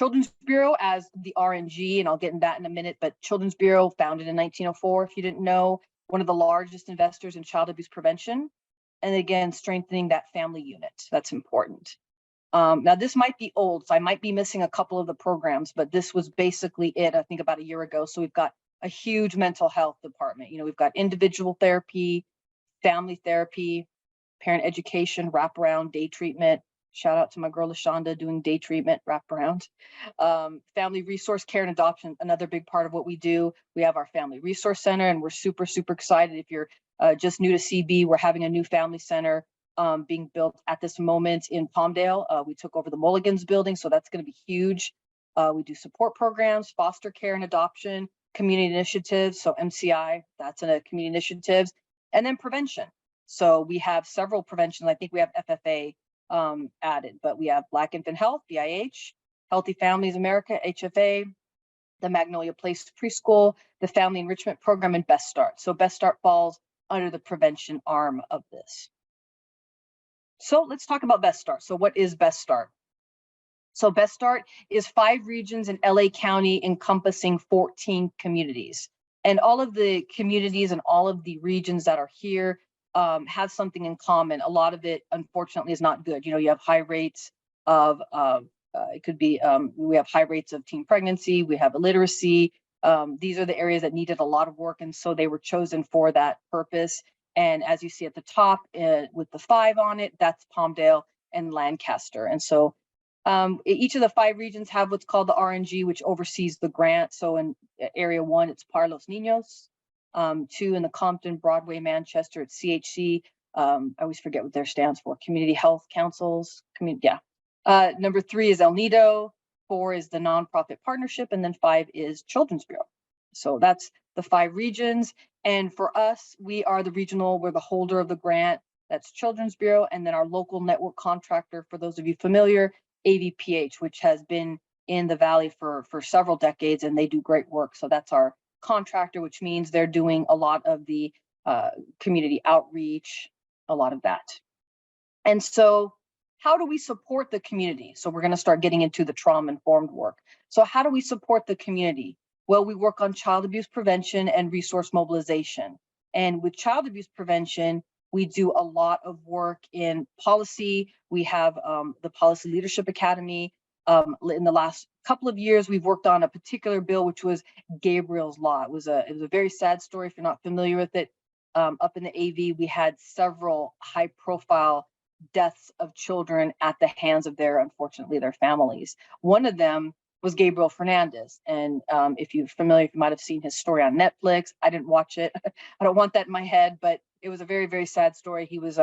Children's Bureau as the RNG, and I'll get into that in a minute, but Children's Bureau, founded in 1904, if you didn't know, one of the largest investors in child abuse prevention. And again, strengthening that family unit. That's important. Now, this might be old, so I might be missing a couple of the programs, but this was basically it, I think, about a year ago. So we've got a huge mental health department. We've got individual therapy, family therapy, parent education, wraparound, day treatment. Shout out to my girl LaShonda doing day treatment, wraparound. Family resource care and adoption, another big part of what we do. We have our family resource center, and we're super, super excited. If you're just new to CB, we're having a new family center being built at this moment in Palmdale. We took over the Mulligan's building, so that's going to be huge. We do support programs, foster care and adoption, community initiatives. So MCI, that's a community initiatives, and then prevention. So we have several preventions. I think we have FFA added, but we have Black Infant Health, BIH, Healthy Families America, HFA, the Magnolia Place Preschool, the Family Enrichment Program, and Best Start. So Best Start falls under the prevention arm of this. So let's talk about Best Start. So what is Best Start? So Best Start is 5 regions in LA County encompassing 14 communities. And all of the communities and all of the regions that are here have something in common. A lot of it, unfortunately, is not good. You have high rates of, it could be, we have high rates of teen pregnancy, we have illiteracy. These are the areas that needed a lot of work, and so they were chosen for that purpose. And as you see at the top with the 5 on it, that's Palmdale and Lancaster. And so each of the 5 regions have what's called the RNG, which oversees the grant. So in area 1, it's Para los Niños. 2 in the Compton, Broadway, Manchester, it's CHC. I always forget what their stands for. Community Health Councils. Number 3 is El Nido. 4 is the Nonprofit Partnership, and then 5 is Children's Bureau. So that's the 5 regions. And for us, we are the regional, we're the holder of the grant. That's Children's Bureau. And then our local network contractor, for those of you familiar, AVPH, which has been in the Valley for several decades, and they do great work. So that's our contractor, which means they're doing a lot of the community outreach, a lot of that. And so how do we support the community? So we're going to start getting into the trauma-informed work. So how do we support the community? Well, we work on child abuse prevention and resource mobilization. And with child abuse prevention, we do a lot of work in policy. We have the Policy Leadership Academy. In the last couple of years, we've worked on a particular bill, which was Gabriel's Law. It was a very sad story if you're not familiar with it. Up in the AV, we had several high-profile deaths of children at the hands of unfortunately, their families. One of them was Gabriel Fernandez. And if you're familiar, you might have seen his story on Netflix. I didn't watch it. I don't want that in my head, but it was a very, very sad story. He was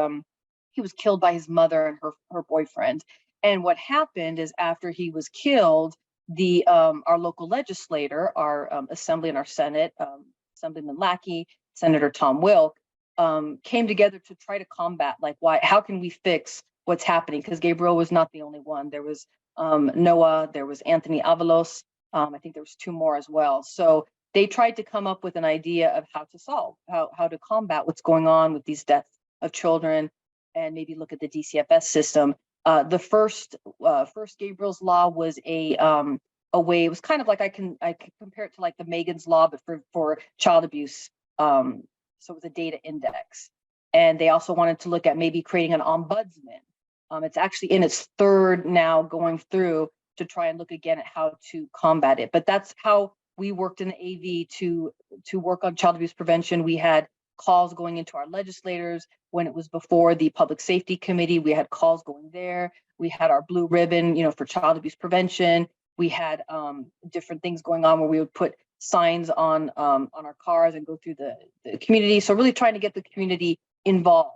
killed by his mother and her boyfriend. And what happened is after he was killed, our local legislator, our Assembly and our Senate, Assemblyman Lackey, Senator Tom Wilk, came together to try to combat, how can we fix what's happening? Because Gabriel was not the only one. There was Noah, there was Anthony Avalos. I think there was 2 more as well. So they tried to come up with an idea of how to solve, how to combat what's going on with these deaths of children, and maybe look at the DCFS system. The first Gabriel's Law was a way. It was kind of like I can compare it to like the Megan's Law, but for child abuse. So it was a data index, and they also wanted to look at maybe creating an ombudsman. It's actually in its 3rd now, going through to try and look again at how to combat it. But that's how we worked in the AV to work on child abuse prevention. We had calls going into our legislators when it was before the Public Safety Committee. We had calls going there. We had our blue ribbon, for child abuse prevention. We had different things going on where we would put signs on our cars and go through the community. So really trying to get the community involved.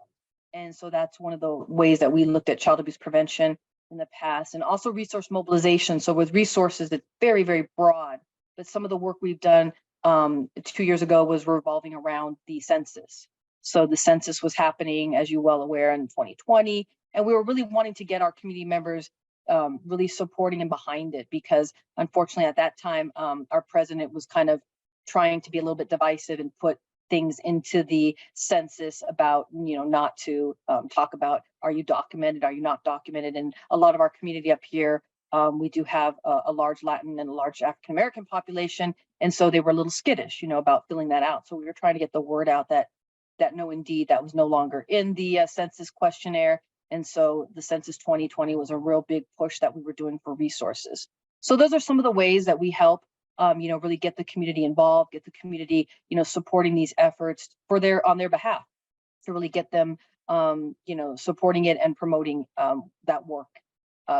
And so that's one of the ways that we looked at child abuse prevention in the past, and also resource mobilization. So with resources, it's very, very broad. But some of the work we've done 2 years ago was revolving around the census. So the census was happening, as you're well aware, in 2020. And we were really wanting to get our community members really supporting and behind it, because unfortunately at that time, our president was kind of trying to be a little bit divisive and put things into the census about, not to talk about, are you documented, are you not documented? And a lot of our community up here We do have a large Latin and a large African American population, and so they were a little skittish, about filling that out. So we were trying to get the word out that no, indeed, that was no longer in the census questionnaire. And so the census 2020 was a real big push that we were doing for resources. So those are some of the ways that we help, really get the community involved, get the community, supporting these efforts on their behalf, to really get them, supporting it and promoting that work.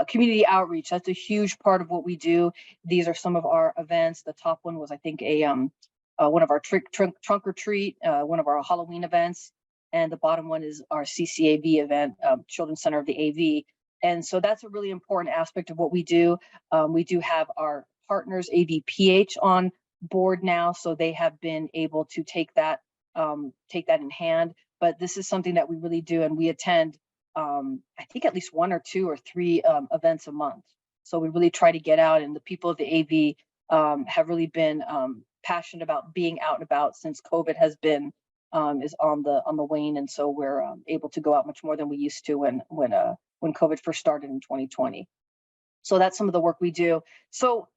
Community outreach, that's a huge part of what we do. These are some of our events. The top one was, I think, one of our trunk or treat, one of our Halloween events. And the bottom one is our CCAV event, Children's Center of the AV. And so that's a really important aspect of what we do. We do have our partners, AVPH, on board now, so they have been able to take that in hand. But this is something that we really do, and we attend, I think, at least 1 or 2 or 3 events a month. So we really try to get out, and the people of the AV have really been passionate about being out and about since COVID has been is on the wane, and so we're able to go out much more than we used to when COVID first started in 2020. So that's some of the work we do. So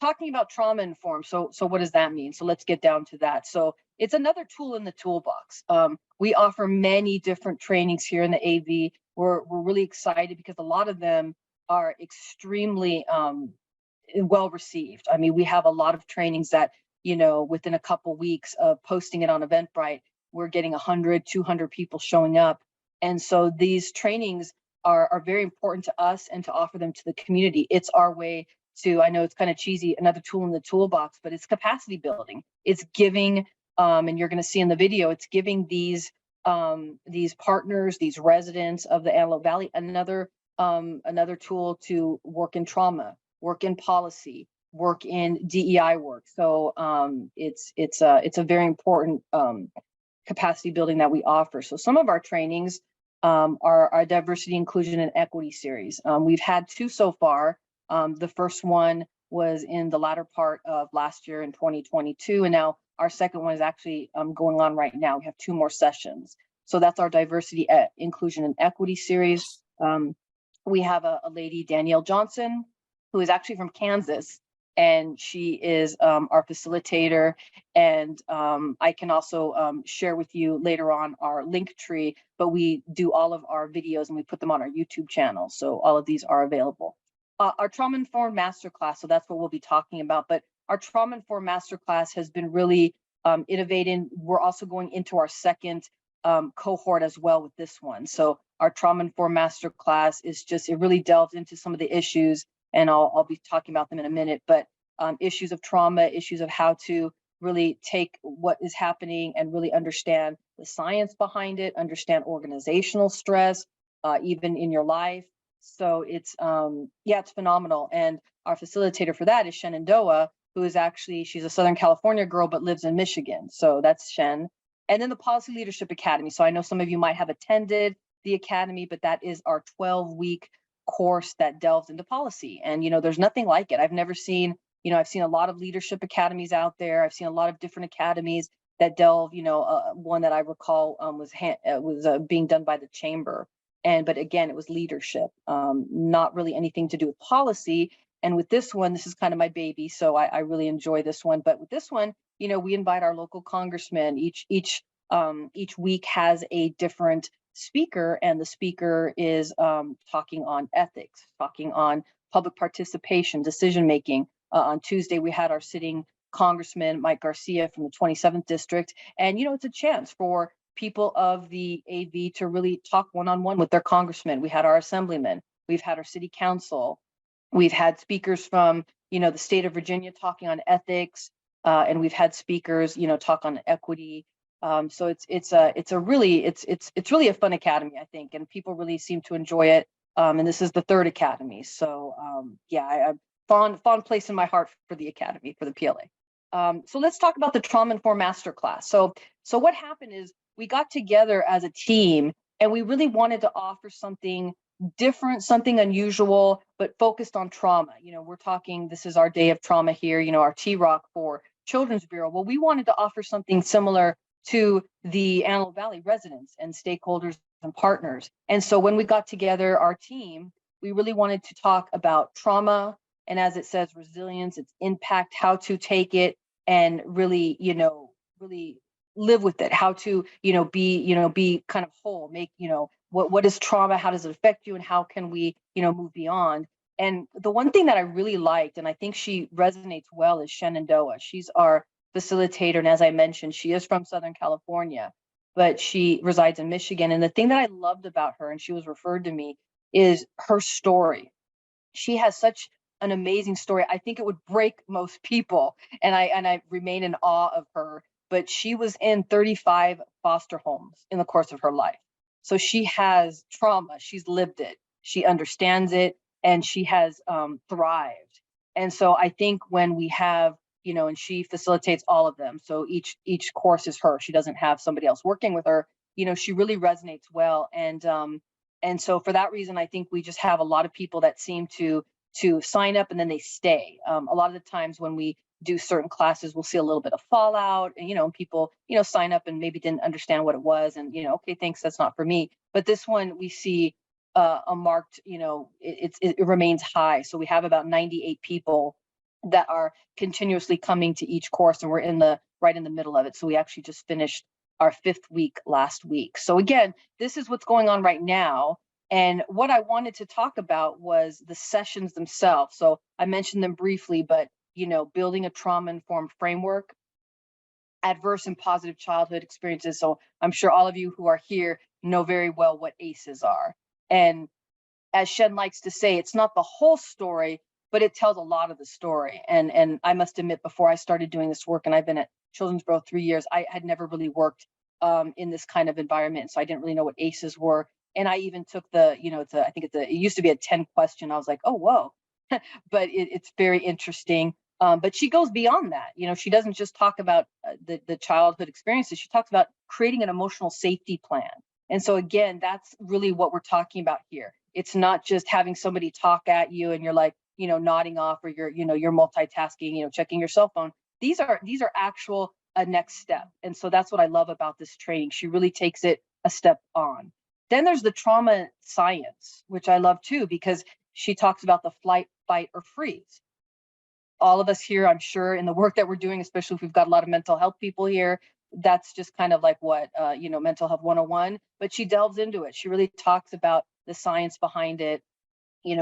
talking about trauma informed, so what does that mean? So let's get down to that. So it's another tool in the toolbox. We offer many different trainings here in the AV. We're really excited because a lot of them are extremely well received. I mean, we have a lot of trainings that, within a couple weeks of posting it on Eventbrite, we're getting 100, 200 people showing up. And so these trainings are very important to us and to offer them to the community. It's our way to, I know it's kind of cheesy, another tool in the toolbox, but it's capacity building. It's giving, and you're going to see in the video, it's giving these partners, these residents of the Antelope Valley, another tool to work in trauma, work in policy, work in DEI work. So it's a very important capacity building that we offer. So some of our trainings are our diversity, inclusion, and equity series. We've had 2 so far. The first one was in the latter part of last year in 2022, and now our second one is actually going on right now. We have 2 more sessions. So that's our diversity, inclusion, and equity series. We have a lady, Danielle Johnson, who is actually from Kansas, and she is our facilitator. And I can also share with you later on our link tree, but we do all of our videos and we put them on our YouTube channel. So all of these are available. Our trauma-informed masterclass, so that's what we'll be talking about. But our trauma-informed masterclass has been really innovating. We're also going into our second cohort as well with this one. So our trauma-informed masterclass is it really delves into some of the issues, and I'll be talking about them in a minute, but issues of trauma, issues of how to really take what is happening and really understand the science behind it, understand organizational stress, even in your life. So it's phenomenal. And our facilitator for that is Shenandoah, who is she's a Southern California girl, but lives in Michigan. So that's Shen. And then the Policy Leadership Academy. So I know some of you might have attended the academy, but that is our 12-week course that delves into policy. And, there's nothing like it. I've never seen, I've seen a lot of leadership academies out there. I've seen a lot of different academies that delve, one that I recall was being done by the chamber. But again, it was leadership, not really anything to do with policy. And with this one, this is kind of my baby, so I really enjoy this one. But with this one, we invite our local congressmen. Each week has a different speaker, and the speaker is talking on ethics, talking on public participation, decision making. On Tuesday, we had our sitting Congressman Mike Garcia from the 27th district, and it's a chance for people of the AV to really talk one-on-one with their congressman. We had our assemblyman, we've had our city council, we've had speakers from the state of Virginia talking on ethics, and we've had speakers talk on equity. So it's really a fun academy, I think, and people really seem to enjoy it. And this is the 3rd academy, so I fond place in my heart for the academy, for the PLA. So let's talk about the trauma-informed masterclass. So what happened is, we got together as a team and we really wanted to offer something different, something unusual, but focused on trauma. We're talking, this is our day of trauma here, our TIROC for Children's Bureau. Well, we wanted to offer something similar to the Antelope Valley residents and stakeholders and partners. And so when we got together, our team, we really wanted to talk about trauma, and as it says, resilience, its impact, how to take it and really, really live with it, how to, be kind of whole, make, what is trauma, how does it affect you, and how can we, move beyond. And the one thing that I really liked, and I think she resonates well, is Shenandoah. She's our facilitator. And as I mentioned, she is from Southern California, but she resides in Michigan. And the thing that I loved about her, and she was referred to me, is her story. She has such an amazing story. I think it would break most people. And I remain in awe of her. But she was in 35 foster homes in the course of her life. So she has trauma. She's lived it. She understands it, and she has thrived. And so I think when we have, and she facilitates all of them. So each course is her. She doesn't have somebody else working with her. She really resonates well. And so for that reason, I think we just have a lot of people that seem to sign up and then they stay. A lot of the times when we do certain classes, we'll see a little bit of fallout, and people, sign up and maybe didn't understand what it was, and okay, thanks, that's not for me. But this one, we see a marked, it remains high. So we have about 98 people that are continuously coming to each course, and we're right in the middle of it. So we actually just finished our 5th week last week. So again, this is what's going on right now. And what I wanted to talk about was the sessions themselves. So I mentioned them briefly, but building a trauma-informed framework, adverse and positive childhood experiences. So I'm sure all of you who are here know very well what ACEs are. And as Shen likes to say, it's not the whole story, but it tells a lot of the story. And I must admit, before I started doing this work, and I've been at Children's Bureau 3 years, I had never really worked in this kind of environment. So I didn't really know what ACEs were. And I even took it used to be a 10 question. I was like, oh, whoa. But it's very interesting. But she goes beyond that. She doesn't just talk about the childhood experiences. She talks about creating an emotional safety plan. And so again, that's really what we're talking about here. It's not just having somebody talk at you and you're like, nodding off, or you're multitasking, checking your cell phone. These are actual a next step. And so that's what I love about this training. She really takes it a step on. Then there's the trauma science, which I love too, because she talks about the flight, fight, or freeze. All of us here, I'm sure, in the work that we're doing, especially if we've got a lot of mental health people here, that's just kind of like what, mental health 101, but she delves into it. She really talks about the science behind it,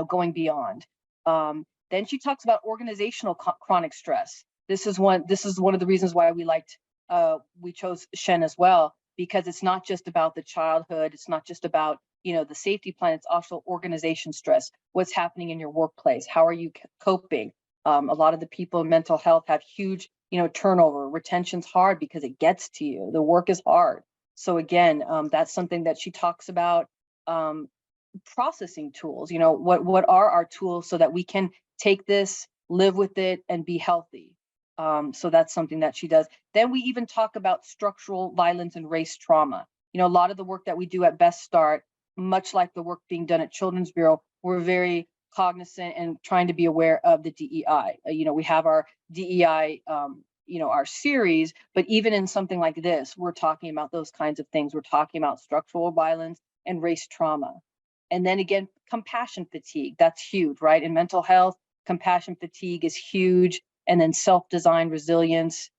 going beyond. Then she talks about organizational chronic stress. This is one of the reasons why we chose Shen as well, because it's not just about the childhood. It's not just about, the safety plan. It's also organization stress. What's happening in your workplace? How are you coping? A lot of the people in mental health have huge, turnover. Retention's hard because it gets to you. The work is hard. So again, that's something that she talks about. Processing tools, what are our tools so that we can take this, live with it, and be healthy. So that's something that she does. Then we even talk about structural violence and race trauma. A lot of the work that we do at Best Start, much like the work being done at Children's Bureau, we're very cognizant and trying to be aware of the DEI. We have our DEI, our series, but even in something like this, we're talking about those kinds of things. We're talking about structural violence and race trauma. And then again, compassion fatigue, that's huge, right? In mental health, compassion fatigue is huge. And then self-design resilience,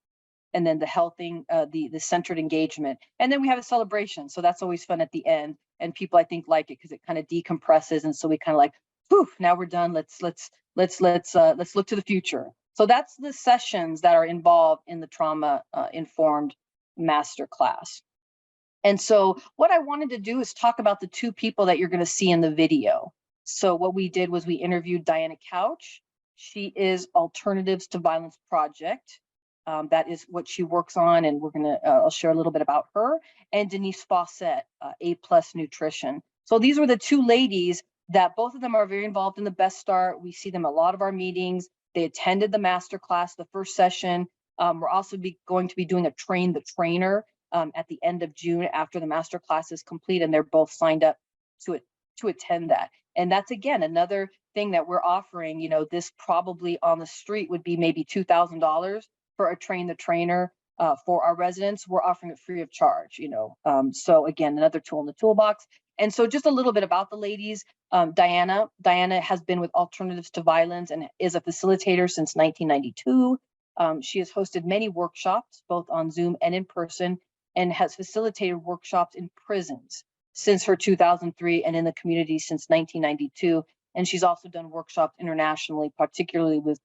and then the centered engagement. And then we have a celebration. So that's always fun at the end. And people, I think, like it because it kind of decompresses. And so we kind of like, poof, now we're done. Let's look to the future. So that's the sessions that are involved in the trauma informed master class. And so what I wanted to do is talk about the 2 people that you're going to see in the video. So what we did was we interviewed Diana Couch. She is Alternatives to Violence Project. That is what she works on, and I'll share a little bit about her. And Denise Fawcett, A+ Nutrition. So these were the 2 ladies that both of them are very involved in the Best Start. We see them at a lot of our meetings. They attended the master class, the first session. We're also going to be doing a train the trainer at the end of June after the master class is complete, and they're both signed up to attend that. And that's, again, another thing that we're offering. This probably on the street would be maybe $2,000 for a train the trainer for our residents. We're offering it free of charge. So again, another tool in the toolbox. And so just a little bit about the ladies. Diana has been with Alternatives to Violence and is a facilitator since 1992. She has hosted many workshops, both on Zoom and in person, and has facilitated workshops in prisons since her 2003 and in the community since 1992. And she's also done workshops internationally, particularly with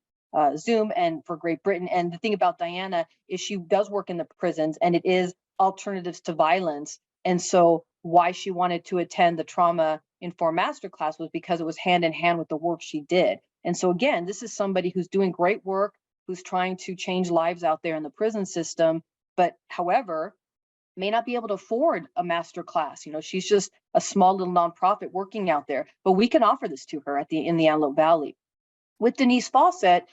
Zoom and for Great Britain. And the thing about Diana is she does work in the prisons, and it is Alternatives to Violence. And so why she wanted to attend the Trauma Informed Masterclass was because it was hand in hand with the work she did. And so again, this is somebody who's doing great work, who's trying to change lives out there in the prison system, but however, may not be able to afford a master class. You know, she's just a small little nonprofit working out there, but we can offer this to her in the Antelope Valley. With Denise Fawcett,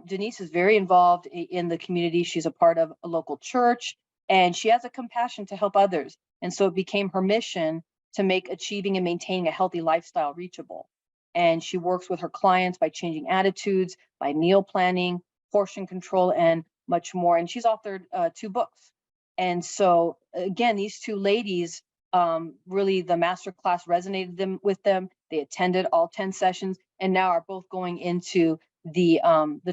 Denise is very involved in the community. She's a part of a local church, and she has a compassion to help others. And so it became her mission to make achieving and maintaining a healthy lifestyle reachable. And she works with her clients by changing attitudes, by meal planning, portion control, and much more. And she's authored 2 books. And so again, these 2 ladies, really the masterclass resonated with them. They attended all 10 sessions and now are both going into the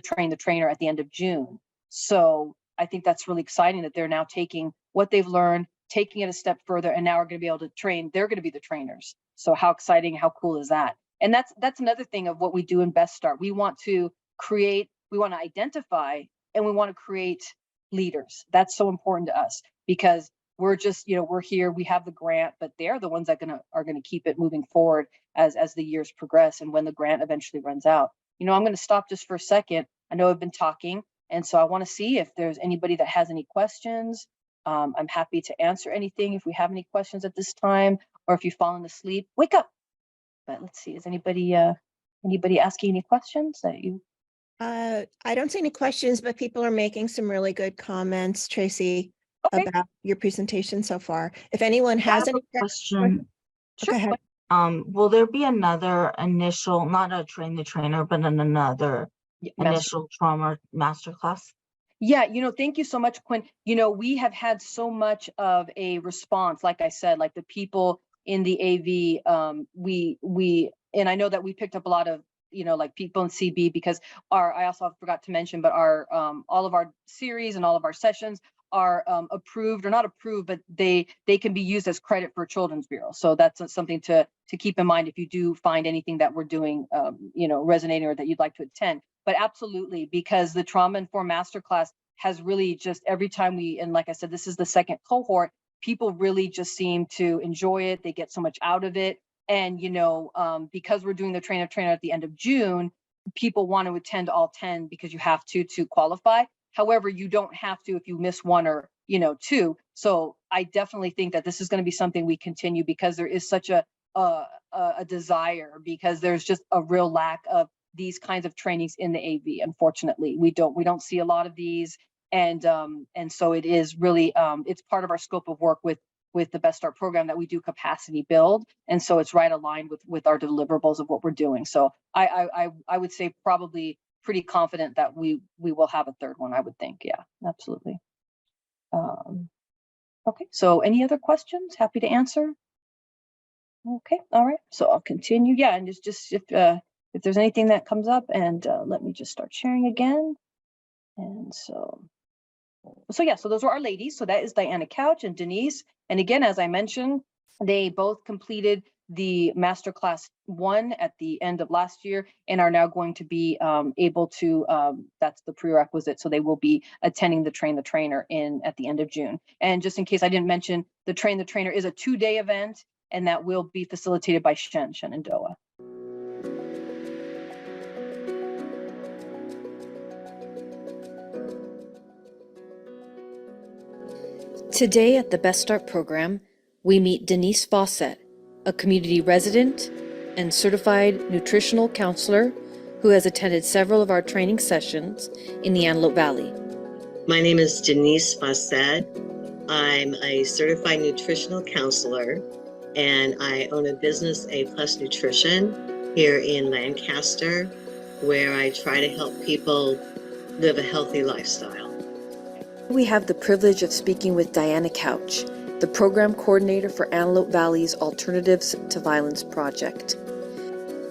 Train the Trainer at the end of June. So I think that's really exciting that they're now taking what they've learned, taking it a step further, and now are going to be able to train. They're going to be the trainers. So how exciting, how cool is that? And that's another thing of what we do in Best Start. We want to create, we want to identify, and we want to create leaders. That's so important to us because we're just, we're here, we have the grant, but they're the ones that are going to keep it moving forward as the years progress and when the grant eventually runs out. I'm going to stop just for a second. I know I've been talking, and so I want to see if there's anybody that has any questions. I'm happy to answer anything if we have any questions at this time, or if you've fallen asleep, wake up. But let's see, is anybody asking any questions that you? I don't see any questions, but people are making some really good comments, Tracy, Okay. about your presentation so far. If anyone has any question. Sure. Go ahead. Will there be another initial, not a Train the Trainer, but another initial trauma masterclass? Yeah, thank you so much, Quinn. We have had so much of a response, like I said, like the people in the AV, and I know that we picked up a lot of, like people in CB because I also forgot to mention, but our, all of our series and all of our sessions are approved or not approved, but they can be used as credit for Children's Bureau. So that's something to keep in mind if you do find anything that we're doing, resonating or that you'd like to attend. But absolutely, because the Trauma Informed Masterclass has really just every time and like I said, this is the second cohort, people really just seem to enjoy it. They get so much out of it. And, because we're doing the Train the Trainer at the end of June, people want to attend all 10 because you have to qualify. However, you don't have to if you miss one or, 2. So I definitely think that this is going to be something we continue because there is such a desire, because there's just a real lack of these kinds of trainings in the AV. Unfortunately, we don't see a lot of these, and so it is really it's part of our scope of work with the Best Start program that we do capacity build, and so it's right aligned with our deliverables of what we're doing. So I would say probably pretty confident that we will have a third one. I would think, yeah, absolutely. Okay, so any other questions? Happy to answer. Okay, all right. So I'll continue. Yeah, and just if there's anything that comes up, and let me just start sharing again. And so yeah, so those were our ladies. So that is Diana Couch and Denise. And again, as I mentioned, they both completed the Masterclass 1 at the end of last year and are now going to be able to, that's the prerequisite. So they will be attending the Train the Trainer at the end of June. And just in case I didn't mention, the Train the Trainer is a 2-day event, and that will be facilitated by Shenandoah. Today at the Best Start program, we meet Denise Fawcett, a community resident and certified nutritional counselor who has attended several of our training sessions in the Antelope Valley. My name is Denise Fawcett. I'm a certified nutritional counselor, and I own a business, A+ Nutrition, here in Lancaster, where I try to help people live a healthy lifestyle. We have the privilege of speaking with Diana Couch, the program coordinator for Antelope Valley's Alternatives to Violence project.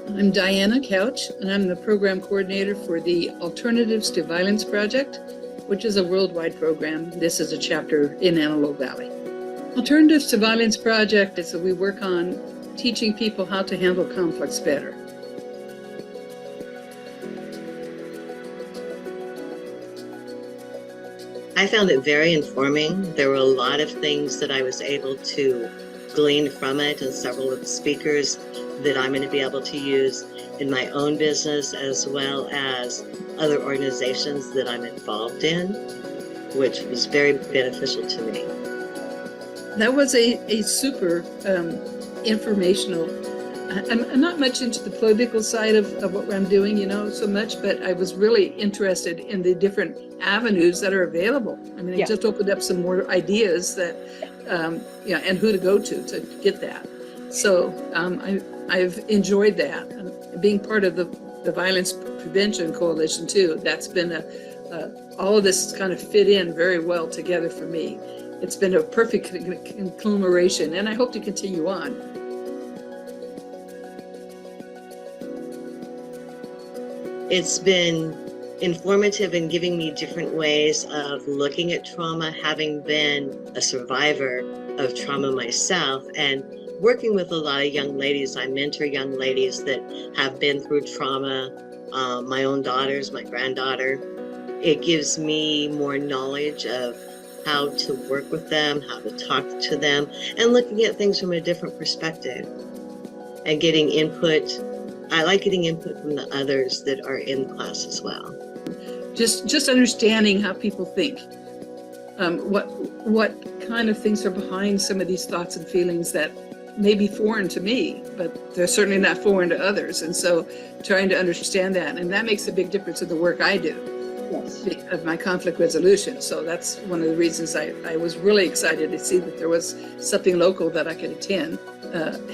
I'm Diana Couch, and I'm the program coordinator for the Alternatives to Violence project, which is a worldwide program. This is a chapter in Antelope Valley. Alternatives to Violence project is that we work on teaching people how to handle conflicts better. I found it very informing. There were a lot of things that I was able to glean from it, and several of the speakers that I'm going to be able to use in my own business as well as other organizations that I'm involved in, which was very beneficial to me. That was a super informational. I'm not much into the political side of what I'm doing, so much, but I was really interested in the different avenues that are available. I mean, it just opened up some more ideas that, and who to go to get that. So I've enjoyed that. And being part of the Violence Prevention Coalition too, that's been all of this kind of fit in very well together for me. It's been a perfect conglomeration, and I hope to continue on. It's been informative in giving me different ways of looking at trauma, having been a survivor of trauma myself, and working with a lot of young ladies. I mentor young ladies that have been through trauma, my own daughters, my granddaughter. It gives me more knowledge of how to work with them, how to talk to them, and looking at things from a different perspective and getting input. I like getting input from the others that are in the class as well. Just understanding how people think, what kind of things are behind some of these thoughts and feelings that may be foreign to me, but they're certainly not foreign to others. And so trying to understand that, and that makes a big difference in the work I do. Yes. Of my conflict resolution. So that's one of the reasons I was really excited to see that there was something local that I could attend.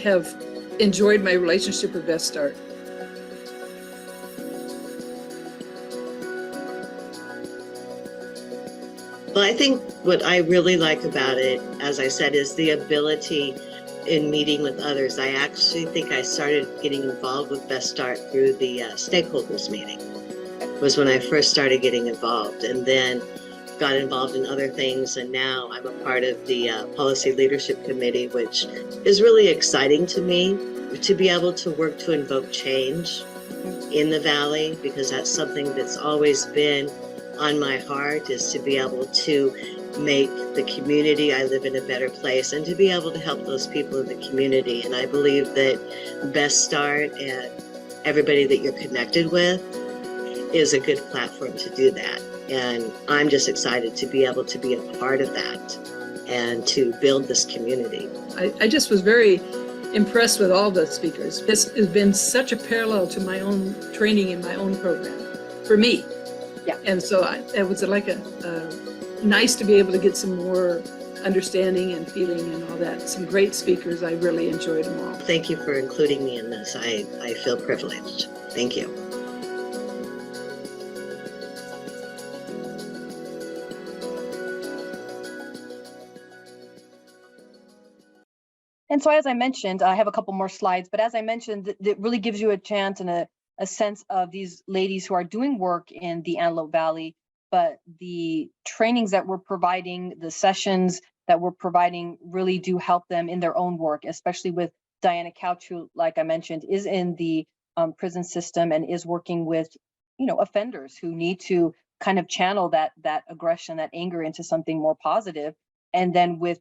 Have enjoyed my relationship with Best Start. Well, I think what I really like about it, as I said, is the ability in meeting with others. I actually think I started getting involved with Best Start through the stakeholders meeting. Was when I first started getting involved, and then got involved in other things, and now I'm a part of the Policy Leadership Committee, which is really exciting to me, to be able to work to invoke change in the Valley, because that's something that's always been on my heart, is to be able to make the community I live in a better place, and to be able to help those people in the community. And I believe that Best Start and everybody that you're connected with is a good platform to do that. And I'm just excited to be able to be a part of that and to build this community. I just was very impressed with all the speakers. This has been such a parallel to my own training in my own program for me. Yeah. And so it was like nice to be able to get some more understanding and feeling and all that. Some great speakers. I really enjoyed them all. Thank you for including me in this. I feel privileged. Thank you. And so, as I mentioned, I have a couple more slides, but as I mentioned, it really gives you a chance and a sense of these ladies who are doing work in the Antelope Valley, but the trainings that we're providing, the sessions that we're providing really do help them in their own work, especially with Diana Couch, who, like I mentioned, is in the prison system and is working with, offenders who need to kind of channel that aggression, that anger into something more positive. And then with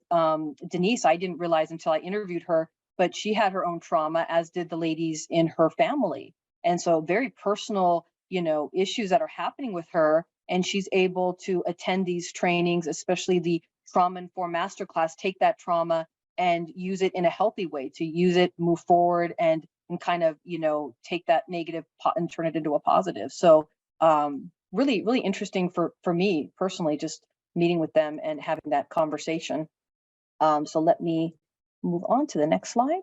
Denise, I didn't realize until I interviewed her, but she had her own trauma, as did the ladies in her family. And so very personal, issues that are happening with her. And she's able to attend these trainings, especially the trauma-informed masterclass, take that trauma and use it in a healthy way, to use it, move forward, and kind of, take that negative and turn it into a positive. So really, really interesting for me personally, just meeting with them and having that conversation. So let me move on to the next slide.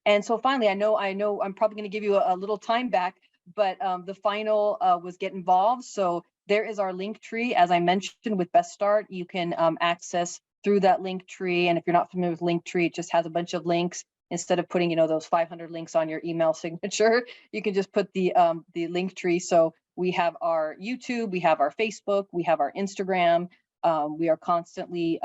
And so finally, I know I'm probably going to give you a little time back, but the final was get involved. So there is our link tree. As I mentioned with Best Start, you can access through that link tree. And if you're not familiar with link tree, it just has a bunch of links. Instead of putting, those 500 links on your email signature, you can just put the link tree. So we have our YouTube, we have our Facebook, we have our Instagram. We are constantly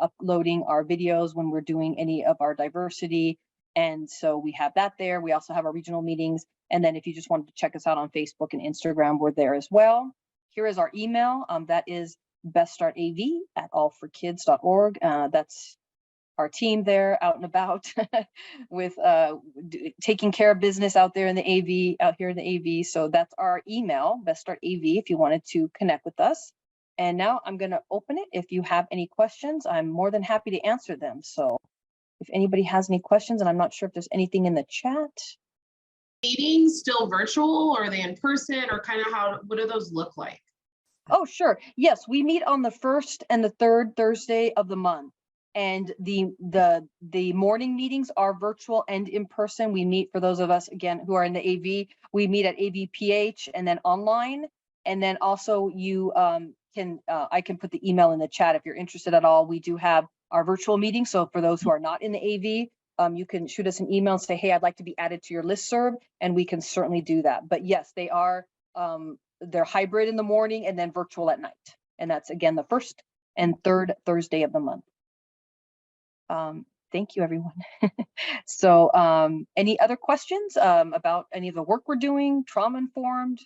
uploading our videos when we're doing any of our diversity. And so we have that there. We also have our regional meetings. And then if you just wanted to check us out on Facebook and Instagram, we're there as well. Here is our email. That is beststartav@allforkids.org. That's our team there out and about with taking care of business out there in the AV, out here in the AV. So that's our email, beststartav, if you wanted to connect with us. And now I'm going to open it. If you have any questions, I'm more than happy to answer them. So if anybody has any questions, and I'm not sure if there's anything in the chat. Meetings still virtual, or are they in person, or kind of what do those look like? Oh, sure. Yes, we meet on the first and the third Thursday of the month. And the morning meetings are virtual and in person. We meet, for those of us, again, who are in the AV, we meet at AVPH and then online. And then also you I can put the email in the chat if you're interested at all. We do have our virtual meeting. So for those who are not in the AV, you can shoot us an email and say, hey, I'd like to be added to your listserv, and we can certainly do that. But yes, they are, they're hybrid in the morning and then virtual at night. And that's, again, the first and third Thursday of the month. Thank you, everyone. So any other questions about any of the work we're doing, trauma informed?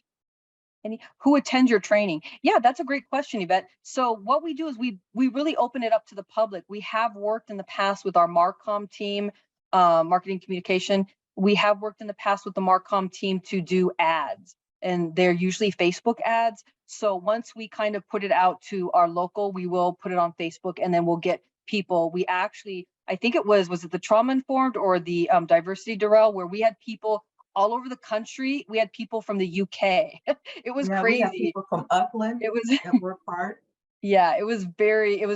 Who attends your training? Yeah, that's a great question, Yvette. So what we do is we really open it up to the public. We have worked in the past with our Marcom team, marketing communication. We have worked in the past with the Marcom team to do ads, and they're usually Facebook ads. So once we kind of put it out to our local, we will put it on Facebook, and then we'll get people. We actually, I think it was it the trauma informed or the diversity Darrell, where we had people all over the country. We had people from the UK. It was Yeah, crazy. we have people from Upland It was that were part. yeah, it was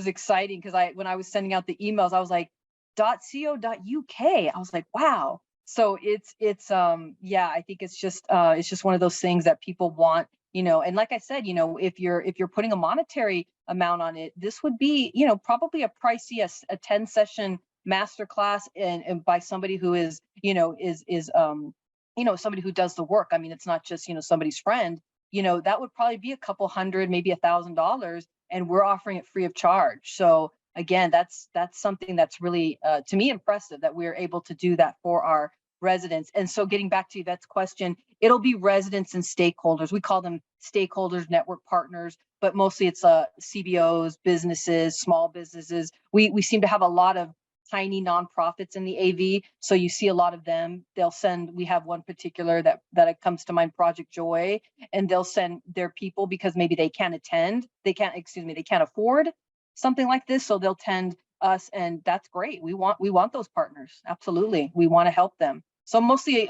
exciting because when I was sending out the emails, I was like .co.uk. I was like, wow. So it's yeah, I think it's just one of those things that people want, and like I said, if you're putting a monetary amount on it, this would be, probably a pricey, a 10 session masterclass and by somebody who is, somebody who does the work. I mean, it's not just, somebody's friend, that would probably be a couple hundred, maybe $1,000, and we're offering it free of charge. So again, that's something that's really, to me, impressive that we're able to do that for our residents. And so getting back to Yvette's question, it'll be residents and stakeholders. We call them stakeholders, network partners, but mostly it's CBOs, businesses, small businesses. We seem to have a lot of tiny nonprofits in the AV. So you see a lot of them. We have one particular that comes to mind, Project Joy, and they'll send their people because maybe they can't attend. They can't afford something like this. So they'll attend us, and that's great. We want those partners. Absolutely. We want to help them. So mostly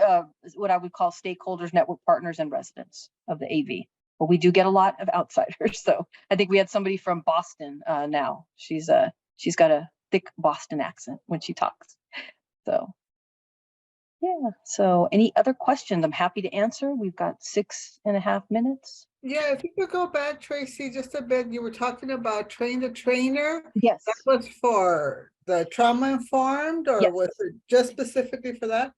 what I would call stakeholders, network partners, and residents of the AV. But we do get a lot of outsiders. So I think we had somebody from Boston now. She's got a thick Boston accent when she talks. So yeah. So any other questions? I'm happy to answer. We've got 6.5 minutes. Yeah, if you could go back, Tracy, just a bit. You were talking about train the trainer. Yes. That was for the trauma informed, or Yes. was it just specifically for that?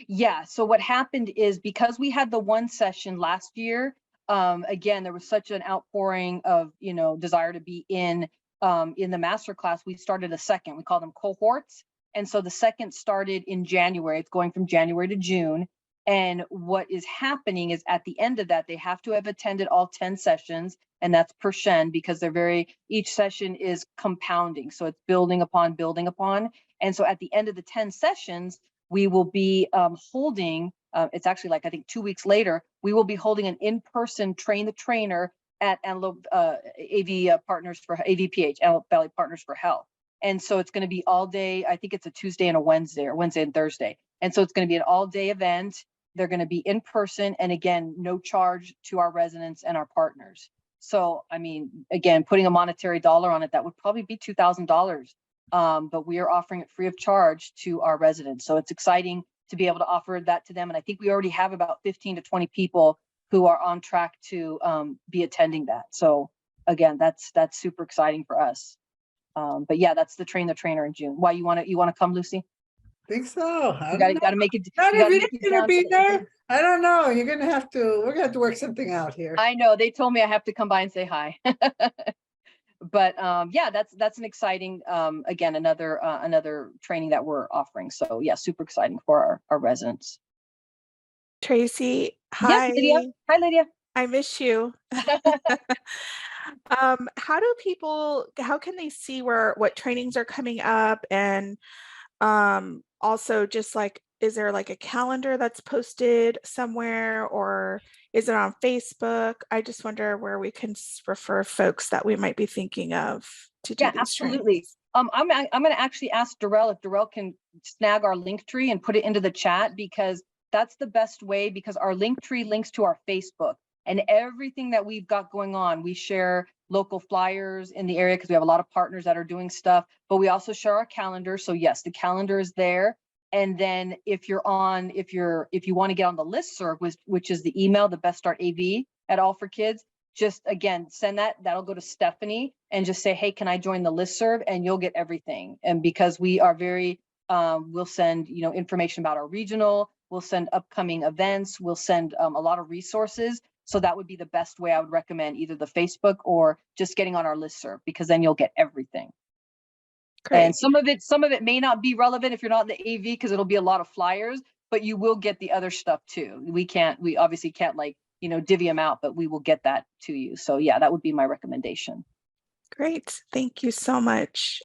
Yeah. So what happened is, because we had the one session last year, again, there was such an outpouring of, desire to be in the master class. We started a second. We call them cohorts. And so the second started in January. It's going from January to June. And what is happening is, at the end of that, they have to have attended all 10 sessions, and that's per shen, because each session is compounding. So it's building upon. And so at the end of the 10 sessions, we will be holding, it's actually I think 2 weeks later, we will be holding an in-person train the trainer at Antelope AV Partners for AVPH, Antelope Valley Partners for Health. And so it's going to be all day. I think it's a Tuesday and a Wednesday, or Wednesday and Thursday. And so it's going to be an all day event. They're going to be in person, and again, no charge to our residents and our partners. So, I mean, again, putting a monetary dollar on it, that would probably be $2,000. But we are offering it free of charge to our residents. So it's exciting to be able to offer that to them. And I think we already have about 15 to 20 people who are on track to be attending that. So again, that's super exciting for us. But yeah, that's the train the trainer in June. Why you want to come, Lucy? Think so. I You don't know. gotta make it. Not you if gotta you're make it gonna down be to the- there. I don't know. We're gonna have to work something out here. I know, they told me I have to come by and say hi. But yeah, that's an exciting, again, another training that we're offering. So yeah, super exciting for our residents. Tracy, Yes, Lydia. hi. Hi, Lydia. I miss you. How can they see what trainings are coming up? And also just like, is there like a calendar that's posted somewhere, or is it on Facebook? I just wonder where we can refer folks that we might be thinking of to do Yeah, these absolutely. trainings. I'm going to actually ask Darrell if Darrell can snag our link tree and put it into the chat, because that's the best way, because our link tree links to our Facebook, and everything that we've got going on. We share local flyers in the area because we have a lot of partners that are doing stuff, but we also share our calendar. So yes, the calendar is there. And then if you want to get on the listserv, which is the email, the Best Start AV at All for Kids, just again, send that'll go to Stephanie and just say, hey, can I join the listserv? And you'll get everything. And because we are very, we'll send, information about our regional, we'll send upcoming events, we'll send a lot of resources. So that would be the best way. I would recommend either the Facebook or just getting on our listserv, because then you'll get everything. Great. And some of it may not be relevant if you're not in the AV, because it'll be a lot of flyers, but you will get the other stuff too. We obviously can't divvy them out, but we will get that to you. So yeah, that would be my recommendation. Great. Thank you so much.